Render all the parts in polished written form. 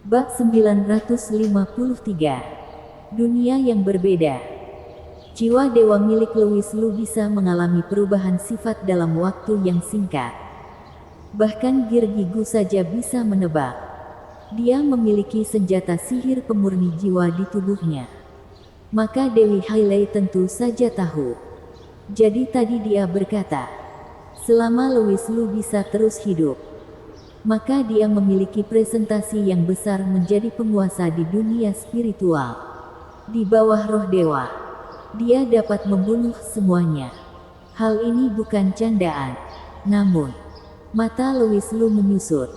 Bab 953. Dunia yang berbeda. Jiwa dewa milik Louis Lu bisa mengalami perubahan sifat dalam waktu yang singkat. Bahkan Girgigu saja bisa menebak. Dia memiliki senjata sihir pemurni jiwa di tubuhnya. Maka Dewi Hailey tentu saja tahu. Jadi tadi dia berkata, selama Louis Lu bisa terus hidup, maka dia memiliki presentasi yang besar menjadi penguasa di dunia spiritual. Di bawah roh dewa, dia dapat membunuh semuanya. Hal ini bukan candaan. Namun, mata Louis Lu menyusut.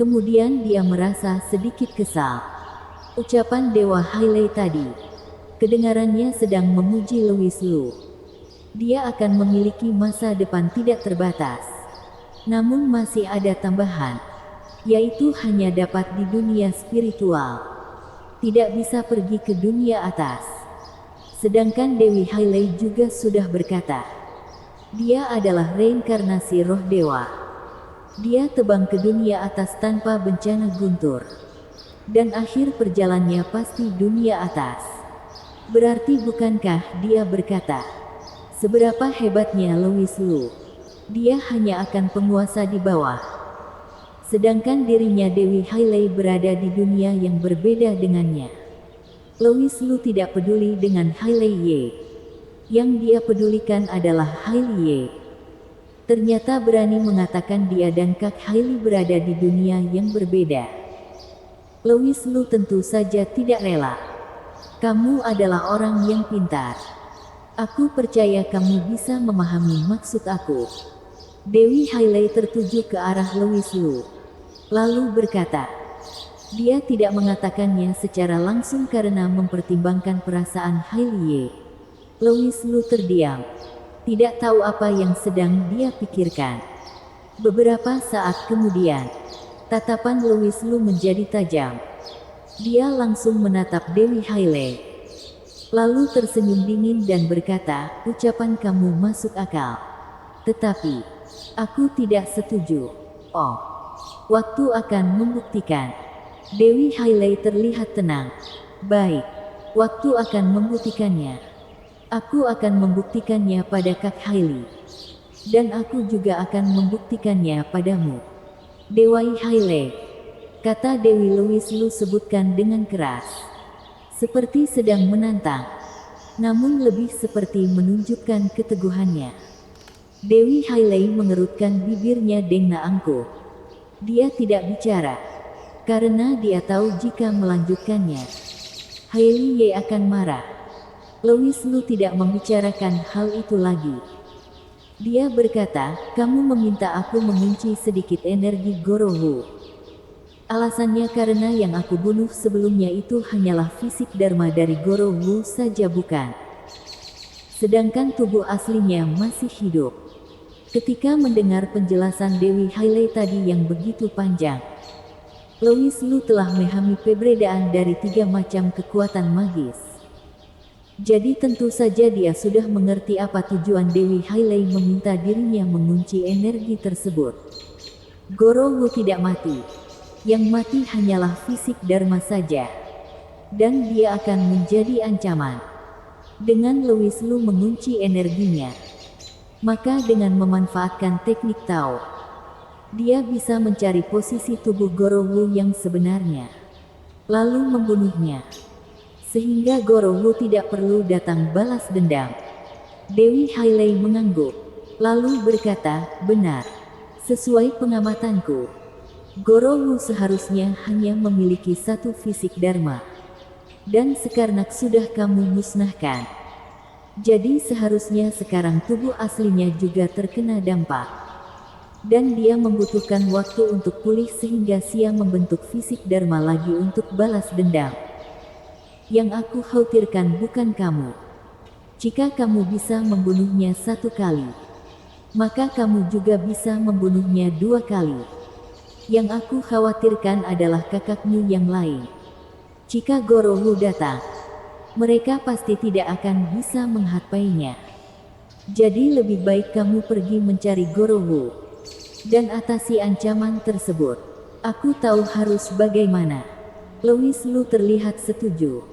Kemudian dia merasa sedikit kesal. Ucapan Dewa Hailey tadi, kedengarannya sedang memuji Louis Lu. Dia akan memiliki masa depan tidak terbatas. Namun masih ada tambahan, yaitu hanya dapat di dunia spiritual. Tidak bisa pergi ke dunia atas. Sedangkan Dewi Hailey juga sudah berkata, dia adalah reinkarnasi roh dewa. Dia terbang ke dunia atas tanpa bencana guntur. Dan akhir perjalanannya pasti dunia atas. Berarti bukankah dia berkata, seberapa hebatnya Louis Lu, dia hanya akan penguasa di bawah. Sedangkan dirinya Dewi Hailey berada di dunia yang berbeda dengannya. Louis Lu tidak peduli dengan Hailey Ye. Yang dia pedulikan adalah Hailey Ye. Ternyata berani mengatakan dia dan Kak Hailey berada di dunia yang berbeda. Louis Lu tentu saja tidak rela. Kamu adalah orang yang pintar. Aku percaya kamu bisa memahami maksud aku. Dewi Hailey tertuju ke arah Louis Lu, lalu berkata, dia tidak mengatakannya secara langsung karena mempertimbangkan perasaan Hailey Ye. Louis Lu terdiam, tidak tahu apa yang sedang dia pikirkan. Beberapa saat kemudian, tatapan Louis Lu menjadi tajam. Dia langsung menatap Dewi Hailey, lalu tersenyum dingin dan berkata, ucapan kamu masuk akal. Tetapi, aku tidak setuju. Oh, waktu akan membuktikan. Dewi Hailey terlihat tenang. Baik, waktu akan membuktikannya. Aku akan membuktikannya pada Kak Hailey. Dan aku juga akan membuktikannya padamu. Dewa Hailey, kata Dewi Louis Lu sebutkan dengan keras. Seperti sedang menantang, namun lebih seperti menunjukkan keteguhannya. Dewi Hailey mengerutkan bibirnya dengan angkuh. Dia tidak bicara, karena dia tahu jika melanjutkannya, Hailey Ye akan marah. Louis Lu tidak membicarakan hal itu lagi. Dia berkata, kamu meminta aku mengunci sedikit energi Gorowu. Alasannya karena yang aku bunuh sebelumnya itu hanyalah fisik dharma dari Gorowu saja bukan. Sedangkan tubuh aslinya masih hidup. Ketika mendengar penjelasan Dewi Hailey tadi yang begitu panjang, Louis Lu telah memahami perbedaan dari 3 macam kekuatan magis. Jadi tentu saja dia sudah mengerti apa tujuan Dewi Hailey meminta dirinya mengunci energi tersebut. Gorowu tidak mati. Yang mati hanyalah fisik dharma saja. Dan dia akan menjadi ancaman. Dengan Louis Lu mengunci energinya, maka dengan memanfaatkan teknik Tao, dia bisa mencari posisi tubuh Gorowu yang sebenarnya, lalu membunuhnya. Sehingga Gorowu tidak perlu datang balas dendam. Dewi Hailey mengangguk, lalu berkata, benar. Sesuai pengamatanku, Gorowu seharusnya hanya memiliki satu fisik dharma. Dan sekarang sudah kamu musnahkan. Jadi seharusnya sekarang tubuh aslinya juga terkena dampak. Dan dia membutuhkan waktu untuk pulih sehingga siap membentuk fisik dharma lagi untuk balas dendam. Yang aku khawatirkan bukan kamu. Jika kamu bisa membunuhnya 1 kali, maka kamu juga bisa membunuhnya 2 kali. Yang aku khawatirkan adalah kakakmu yang lain. Jika Gorowu datang, mereka pasti tidak akan bisa menghadapainya. Jadi lebih baik kamu pergi mencari Gorowu dan atasi ancaman tersebut. Aku tahu harus bagaimana. Louis Lu terlihat setuju.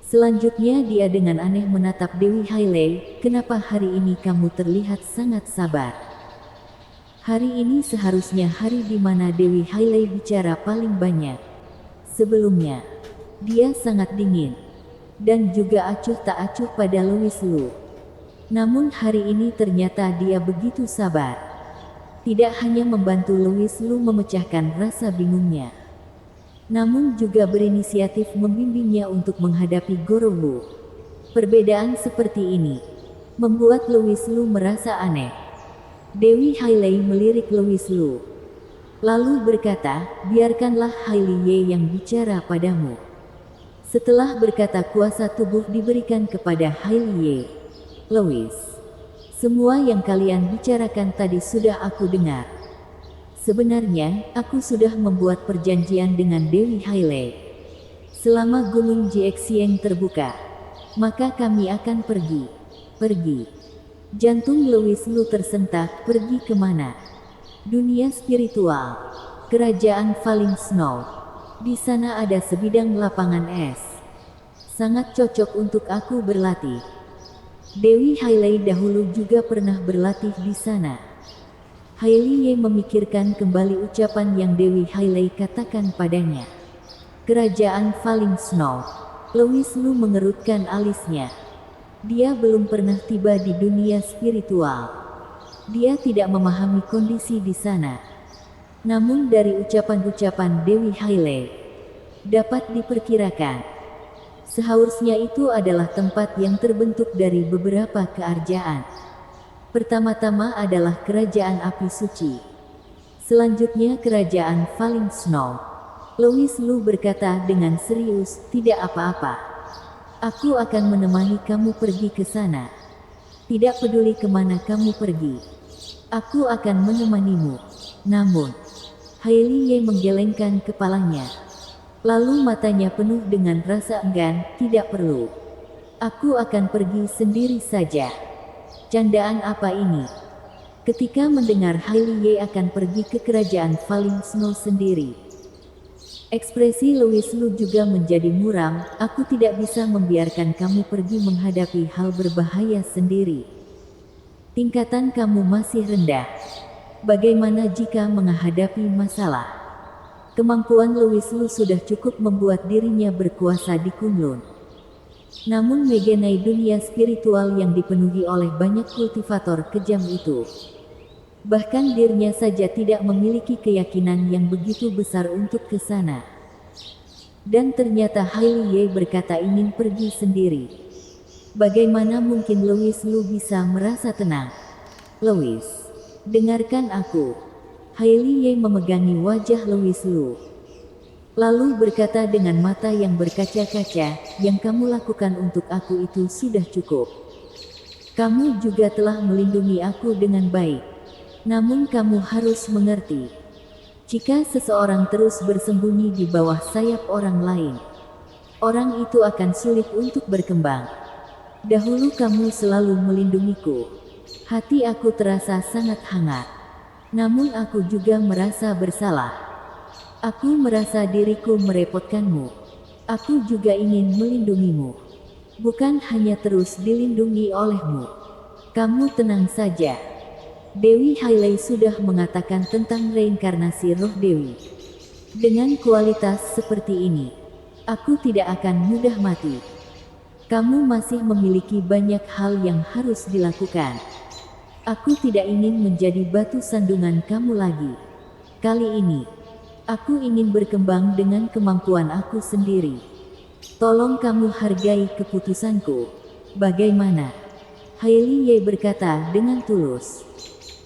Selanjutnya dia dengan aneh menatap Dewi Hailey. Kenapa hari ini kamu terlihat sangat sabar? Hari ini seharusnya hari di mana Dewi Hailey bicara paling banyak. Sebelumnya, dia sangat dingin. Dan juga acuh tak acuh pada Louis Lu. Namun hari ini ternyata dia begitu sabar. Tidak hanya membantu Louis Lu memecahkan rasa bingungnya, namun juga berinisiatif membimbingnya untuk menghadapi Goro Wu. Perbedaan seperti ini membuat Louis Lu merasa aneh. Dewi Hailey melirik Louis Lu, lalu berkata, biarkanlah Hailey Ye yang bicara padamu. Setelah berkata kuasa tubuh diberikan kepada Hailey Ye. Louis, semua yang kalian bicarakan tadi sudah aku dengar. Sebenarnya, aku sudah membuat perjanjian dengan Dewi Hailey. Selama Gunung Jiexiang terbuka, maka kami akan pergi. Pergi. Jantung Louis Lu tersentak. Pergi kemana? Dunia spiritual. Kerajaan Falling Snow. Di sana ada sebidang lapangan es. Sangat cocok untuk aku berlatih. Dewi Hailey dahulu juga pernah berlatih di sana. Hailey Ye memikirkan kembali ucapan yang Dewi Hailey katakan padanya. Kerajaan Falling Snow. Louis Lu mengerutkan alisnya. Dia belum pernah tiba di dunia spiritual. Dia tidak memahami kondisi di sana. Namun dari ucapan-ucapan Dewi Hailey, dapat diperkirakan, seharusnya itu adalah tempat yang terbentuk dari beberapa kearjaan. Pertama-tama adalah kerajaan api suci. Selanjutnya kerajaan Falling Snow. Louis Lu berkata dengan serius, tidak apa-apa. Aku akan menemani kamu pergi ke sana. Tidak peduli kemana kamu pergi. Aku akan menemanimu. Namun, Hailey Ye menggelengkan kepalanya. Lalu matanya penuh dengan rasa enggan, tidak perlu. Aku akan pergi sendiri saja. Candaan apa ini? Ketika mendengar Hailey Ye akan pergi ke kerajaan Falling Snow sendiri, ekspresi Louis Lu juga menjadi muram. Aku tidak bisa membiarkan kamu pergi menghadapi hal berbahaya sendiri. Tingkatan kamu masih rendah. Bagaimana jika menghadapi masalah? Kemampuan Louis Lu sudah cukup membuat dirinya berkuasa di Kunlun. Namun mengenai dunia spiritual yang dipenuhi oleh banyak kultivator kejam itu, bahkan dirinya saja tidak memiliki keyakinan yang begitu besar untuk ke sana. Dan ternyata Hailey Ye berkata ingin pergi sendiri. Bagaimana mungkin Louis Lu bisa merasa tenang? Louis, dengarkan aku. Hailey Ye memegangi wajah Louis Lu, lalu berkata dengan mata yang berkaca-kaca, yang kamu lakukan untuk aku itu sudah cukup. Kamu juga telah melindungi aku dengan baik. Namun kamu harus mengerti, jika seseorang terus bersembunyi di bawah sayap orang lain, orang itu akan sulit untuk berkembang. Dahulu kamu selalu melindungiku. Hati aku terasa sangat hangat. Namun aku juga merasa bersalah. Aku merasa diriku merepotkanmu. Aku juga ingin melindungimu. Bukan hanya terus dilindungi olehmu. Kamu tenang saja. Dewi Hailey sudah mengatakan tentang reinkarnasi roh Dewi. Dengan kualitas seperti ini, aku tidak akan mudah mati. Kamu masih memiliki banyak hal yang harus dilakukan. Aku tidak ingin menjadi batu sandungan kamu lagi. Kali ini, aku ingin berkembang dengan kemampuan aku sendiri. Tolong kamu hargai keputusanku. Bagaimana? Hailey Ye berkata dengan tulus.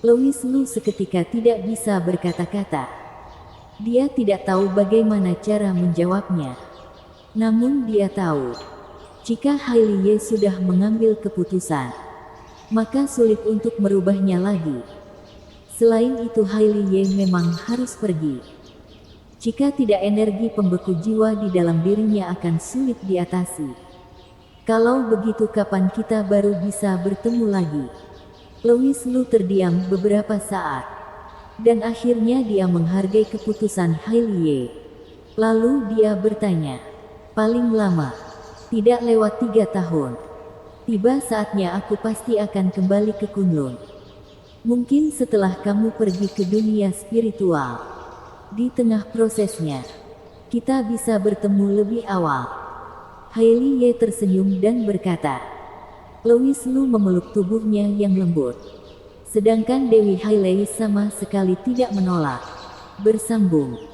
Louis Lu seketika tidak bisa berkata-kata. Dia tidak tahu bagaimana cara menjawabnya. Namun dia tahu, jika Hailey Ye sudah mengambil keputusan, maka sulit untuk merubahnya lagi. Selain itu Hailey Ye memang harus pergi. Jika tidak, energi pembeku jiwa di dalam dirinya akan sulit diatasi. Kalau begitu kapan kita baru bisa bertemu lagi? Louis Lu terdiam beberapa saat. Dan akhirnya dia menghargai keputusan Hailey Ye. Lalu dia bertanya, paling lama, tidak lewat 3 tahun. Tiba saatnya aku pasti akan kembali ke Kunlun. Mungkin setelah kamu pergi ke dunia spiritual. Di tengah prosesnya, kita bisa bertemu lebih awal. Hailey Ye tersenyum dan berkata. Louis Lu memeluk tubuhnya yang lembut. Sedangkan Dewi Hailey sama sekali tidak menolak. Bersambung.